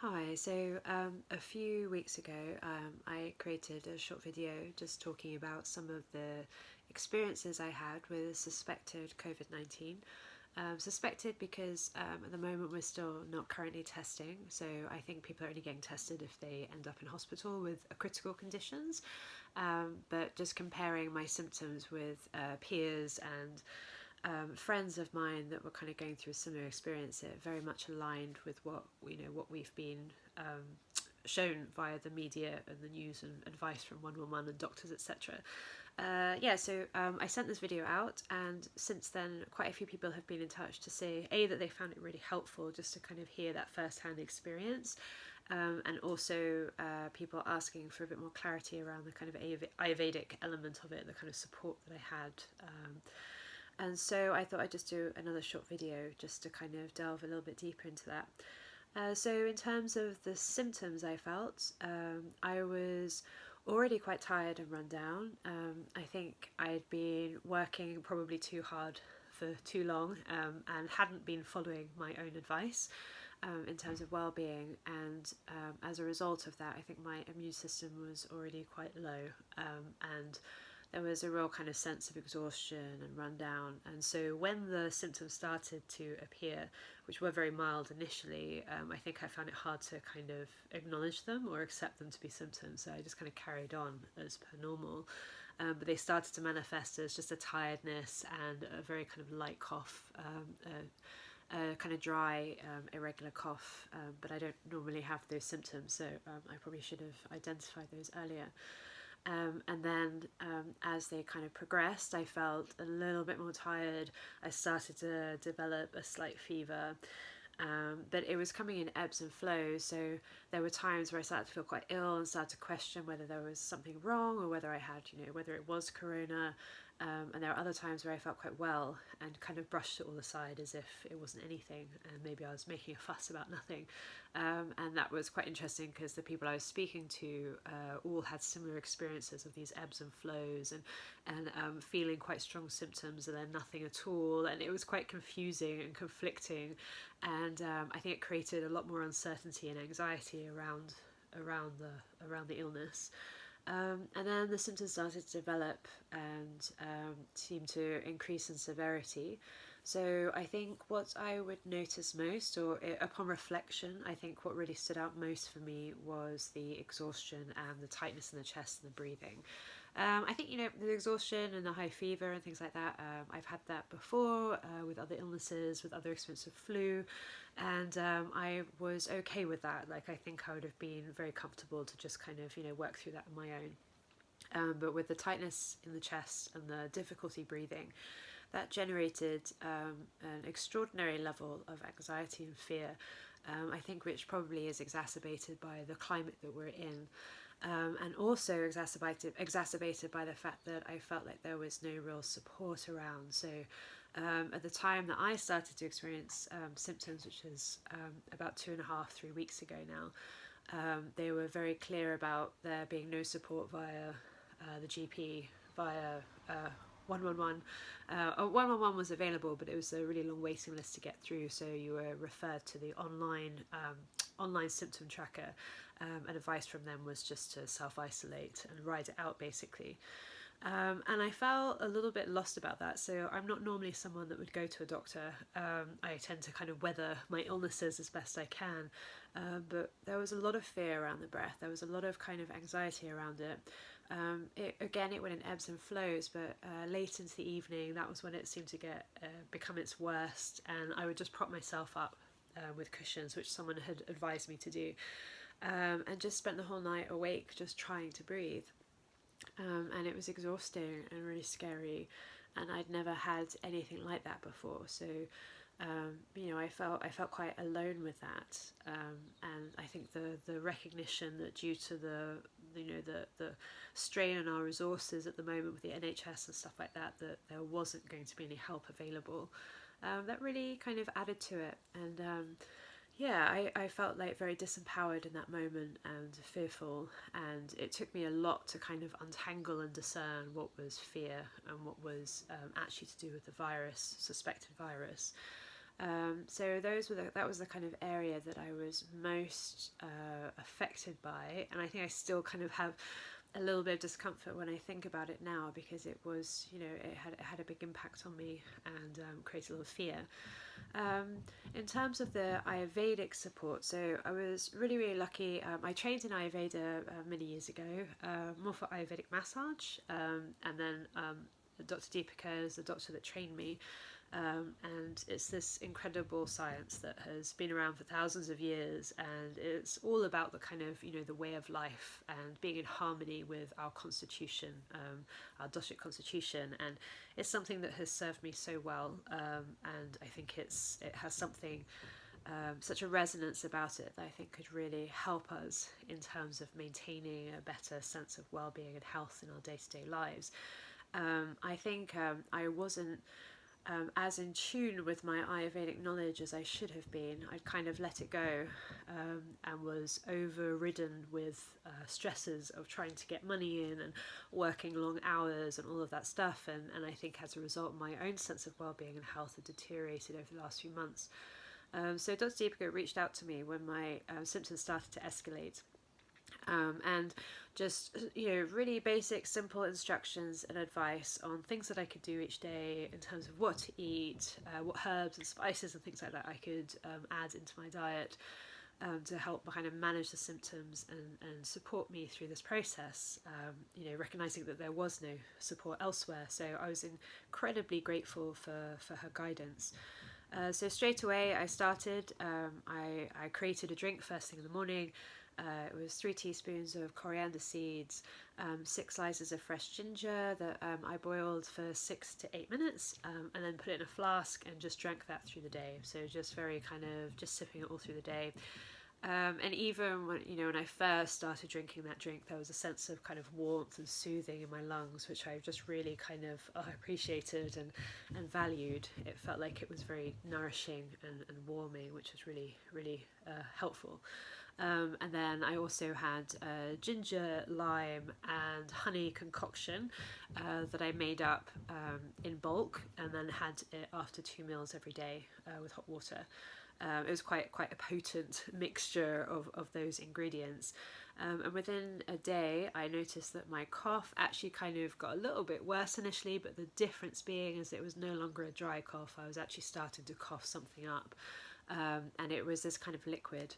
Hi, a few weeks ago I created a short video just talking about some of the experiences I had with suspected COVID-19. Suspected because at the moment we're still not currently testing, so I think people are only getting tested if they end up in hospital with critical conditions. But just comparing my symptoms with peers and friends of mine that were kind of going through a similar experience, it very much aligned with what we've been shown via the media and the news and advice from 111 and doctors, etc. I sent this video out, and since then, quite a few people have been in touch to say that they found it really helpful just to kind of hear that first-hand experience, and also people asking for a bit more clarity around the kind of Ayurvedic element of it, the kind of support that I had. And so I thought I'd just do another short video just to kind of delve a little bit deeper into that. So in terms of the symptoms I felt, I was already quite tired and run down. I think I'd been working probably too hard for too long, and hadn't been following my own advice in terms of well-being, and as a result of that I think my immune system was already quite low, and there was a real kind of sense of exhaustion and rundown. And so when the symptoms started to appear, which were very mild initially, I think I found it hard to kind of acknowledge them or accept them to be symptoms. So I just kind of carried on as per normal. But they started to manifest as just a tiredness and a very kind of light cough, a kind of dry, irregular cough, but I don't normally have those symptoms, so I probably should have identified those earlier. And then as they kind of progressed, I felt a little bit more tired. I started to develop a slight fever, but it was coming in ebbs and flows. So there were times where I started to feel quite ill and started to question whether there was something wrong or whether I had, whether it was corona. And there were other times where I felt quite well and kind of brushed it all aside as if it wasn't anything, and maybe I was making a fuss about nothing. And that was quite interesting because the people I was speaking to all had similar experiences of these ebbs and flows, and feeling quite strong symptoms and then nothing at all. And it was quite confusing and conflicting, and I think it created a lot more uncertainty and anxiety around the illness. And then the symptoms started to develop and seemed to increase in severity. So I think what I would notice most, or upon reflection, I think what really stood out most for me was the exhaustion and the tightness in the chest and the breathing. I think, the exhaustion and the high fever and things like that, I've had that before with other illnesses, with other experiences of flu, and I was okay with that. Like, I think I would have been very comfortable to just kind of, work through that on my own. But with the tightness in the chest and the difficulty breathing, that generated an extraordinary level of anxiety and fear, I think, which probably is exacerbated by the climate that we're in, and also exacerbated by the fact that I felt like there was no real support around. So at the time that I started to experience symptoms, which is about 2.5, 3 weeks ago now, they were very clear about there being no support via the GP, via 111. 111 was available, but it was a really long waiting list to get through, so you were referred to the online symptom tracker, and advice from them was just to self-isolate and ride it out, basically. And I felt a little bit lost about that. So I'm not normally someone that would go to a doctor. I tend to kind of weather my illnesses as best I can. But there was a lot of fear around the breath. There was a lot of kind of anxiety around it. It went in ebbs and flows, but late into the evening, that was when it seemed to become its worst. And I would just prop myself up with cushions, which someone had advised me to do, and just spent the whole night awake just trying to breathe. And it was exhausting and really scary, and I'd never had anything like that before. So I felt quite alone with that, and I think the recognition that due to the strain on our resources at the moment with the NHS and stuff like that, that there wasn't going to be any help available, that really kind of added to it. And I felt like very disempowered in that moment and fearful, and it took me a lot to kind of untangle and discern what was fear and what was actually to do with the virus, suspected virus. So that was the kind of area that I was most affected by, and I think I still kind of have a little bit of discomfort when I think about it now, because it was, it had a big impact on me, and created a lot of fear. In terms of the Ayurvedic support, so I was really lucky. I trained in Ayurveda many years ago, more for Ayurvedic massage, and then Dr. Deepika is the doctor that trained me. And it's this incredible science that has been around for thousands of years, and it's all about the kind of, the way of life and being in harmony with our constitution, our doshic constitution, and it's something that has served me so well, and I think it has something, such a resonance about it, that I think could really help us in terms of maintaining a better sense of well-being and health in our day-to-day lives. I think I wasn't as in tune with my Ayurvedic knowledge as I should have been. I'd kind of let it go, and was overridden with stresses of trying to get money in and working long hours and all of that stuff. And I think as a result, my own sense of well-being and health had deteriorated over the last few months. So Dr. Deepika reached out to me when my symptoms started to escalate. And just, really basic, simple instructions and advice on things that I could do each day in terms of what to eat, what herbs and spices and things like that I could add into my diet, to help kind of manage the symptoms and support me through this process, recognizing that there was no support elsewhere. So I was incredibly grateful for her guidance. So straight away I started, I created a drink first thing in the morning. It was 3 teaspoons of coriander seeds, 6 slices of fresh ginger that I boiled for 6 to 8 minutes, and then put it in a flask and just drank that through the day. So just very kind of just sipping it all through the day. And even when I first started drinking that drink, there was a sense of kind of warmth and soothing in my lungs, which I just really kind of appreciated and valued. It felt like it was very nourishing and warming, which was really helpful. And then I also had ginger, lime and honey concoction that I made up in bulk, and then had it after 2 meals every day with hot water. It was quite a potent mixture of those ingredients. And within a day, I noticed that my cough actually kind of got a little bit worse initially, but the difference being is it was no longer a dry cough. I was actually starting to cough something up. And it was this kind of liquid.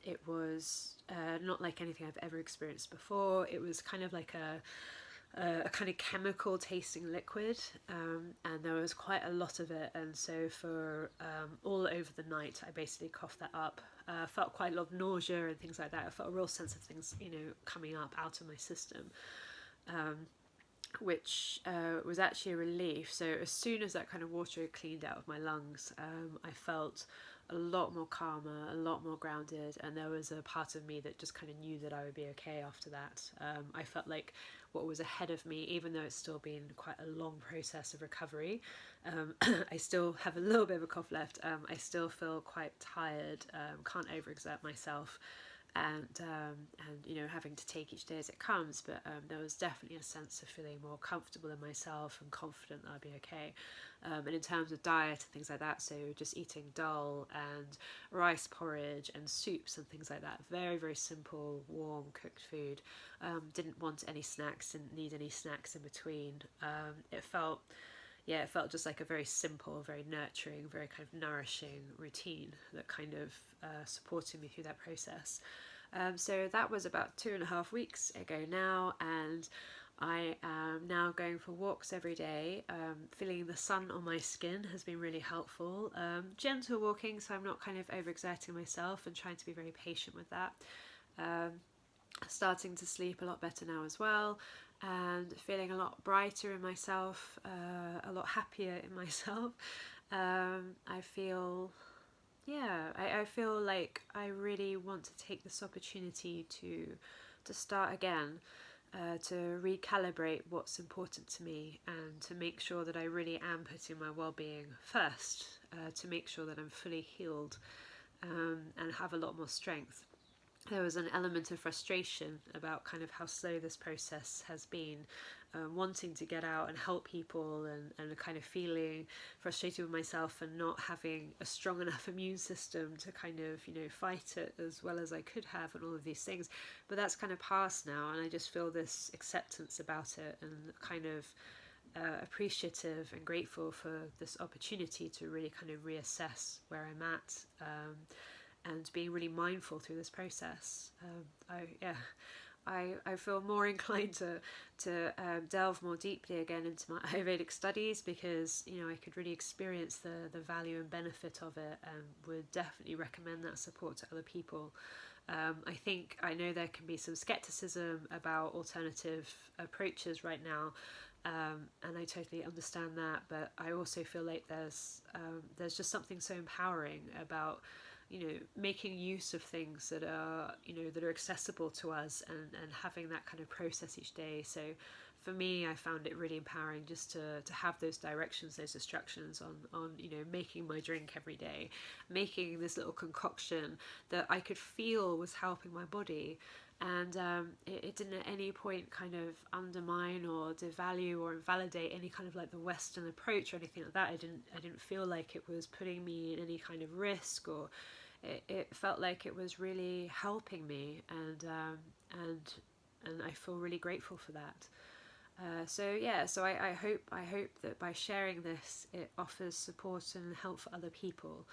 It was not like anything I've ever experienced before. It was kind of like a kind of chemical tasting liquid, and there was quite a lot of it, and so for all over the night I basically coughed that up. Felt quite a lot of nausea and things like that. I felt a real sense of things coming up out of my system, which was actually a relief. So as soon as that kind of water had cleaned out of my lungs, I felt a lot more calmer, a lot more grounded, and there was a part of me that just kind of knew that I would be okay after that. I felt like what was ahead of me, even though it's still been quite a long process of recovery, I still have a little bit of a cough left. I still feel quite tired, can't overexert myself, and having to take each day as it comes, but there was definitely a sense of feeling more comfortable in myself and confident that I'd be okay. And in terms of diet and things like that, so just eating dal and rice porridge and soups and things like that, very simple, warm, cooked food. Didn't want any snacks, didn't need any snacks in between. It felt just like a very simple, very nurturing, very kind of nourishing routine that kind of supported me through that process. So that was about 2.5 weeks ago now, and I am now going for walks every day. Feeling the sun on my skin has been really helpful. Gentle walking, so I'm not kind of overexerting myself, and trying to be very patient with that. Starting to sleep a lot better now as well, and feeling a lot brighter in myself, a lot happier in myself. I feel like I really want to take this opportunity to start again, to recalibrate what's important to me, and to make sure that I really am putting my well-being first, to make sure that I'm fully healed, and have a lot more strength. there was an element of frustration about kind of how slow this process has been, wanting to get out and help people, and kind of feeling frustrated with myself and not having a strong enough immune system to kind of, you know, fight it as well as I could have, and all of these things. But that's kind of past now, and I just feel this acceptance about it, and kind of appreciative and grateful for this opportunity to really kind of reassess where I'm at, and being really mindful through this process. I feel more inclined to delve more deeply again into my Ayurvedic studies, because, you know, I could really experience the value and benefit of it, and would definitely recommend that support to other people. I know there can be some skepticism about alternative approaches right now, and I totally understand that. But I also feel like there's just something so empowering about, you know, making use of things that are, you know, that are accessible to us, and having that kind of process each day. So for me, I found it really empowering just to have those directions, those instructions on, you know, making my drink every day, making this little concoction that I could feel was helping my body. And it didn't at any point kind of undermine or devalue or invalidate any kind of like the Western approach or anything like that. I didn't feel like it was putting me in any kind of risk, or it felt like it was really helping me, and I feel really grateful for that. So I hope that by sharing this, it offers support and help for other people.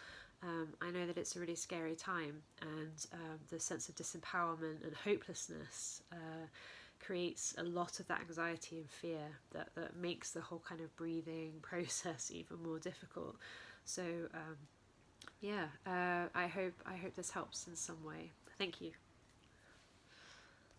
I know that it's a really scary time, and the sense of disempowerment and hopelessness creates a lot of that anxiety and fear that makes the whole kind of breathing process even more difficult. So I hope this helps in some way. Thank you.